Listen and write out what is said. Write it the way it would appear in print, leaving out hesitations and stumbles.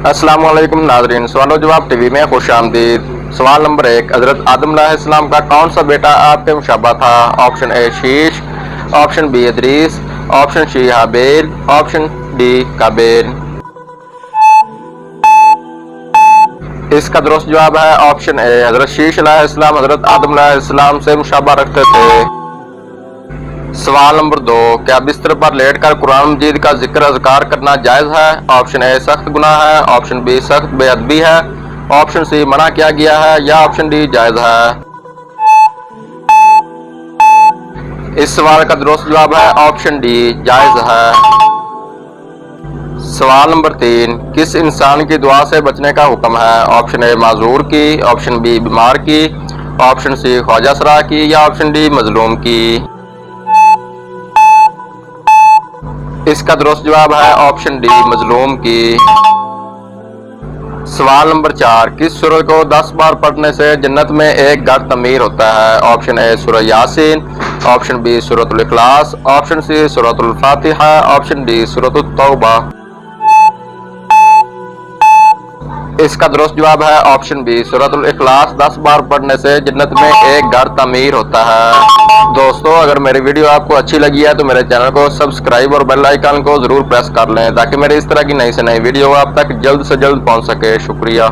अस्सलाम वालेकुम नाजरीन, सवाल जवाब टीवी में खुश आमदीद। सवाल नंबर 1, हजरत आदम अलैहिस्सलाम का कौन सा बेटा आपके मुशब्बह था? Option A Sheesh, option B Idris, option C Habil, option D Kabil. इसका दुरुस्त जवाब है ऑप्शन ए, हजरत शीश अलैहिस्सलाम हजरत आदम अलैहिस्सलाम से मुशब्बह रखते थे। सवाल नंबर 2, क्या बिस्तर पर लेटकर कुरान मजीद का जिक्र अज़कार करना जायज़ है? ऑप्शन ए सख्त गुनाह है, ऑप्शन बी सख्त बेअदबी है, ऑप्शन सी मना किया गया है या ऑप्शन डी जायज़ है। इस सवाल का दुरुस्त जवाब है ऑप्शन डी जायज़ है। सवाल नंबर 3, किस इंसान की दुआ से बचने का हुक्म है? ऑप्शन ए माजूर की, ऑप्शन बी बीमार की, ऑप्शन सी ख्वाजा सरा की या ऑप्शन डी मजलूम की। इसका दुरुस्त जवाब है ऑप्शन डी मजलूम की। सवाल नंबर 4, किस सूरह को 10 बार पढ़ने से जन्नत में एक घर तमीर होता है? ऑप्शन ए सूरह यासीन, ऑप्शन बी सूरतुल इखलास, ऑप्शन सी सूरतुल फातिहा, ऑप्शन डी सूरतुत तौबा। इसका दुरुस्त जवाब है ऑप्शन बी सूरतुल इखलास 10 बार पढ़ने से जन्नत में एक घर तमीर होता है। दोस्तों, अगर मेरी वीडियो आपको अच्छी लगी है तो मेरे चैनल को सब्सक्राइब और बेल आइकन को जरूर प्रेस कर लें ताकि मेरी इस तरह की नई से नई वीडियो आप तक जल्द से जल्द पहुंच सके। शुक्रिया।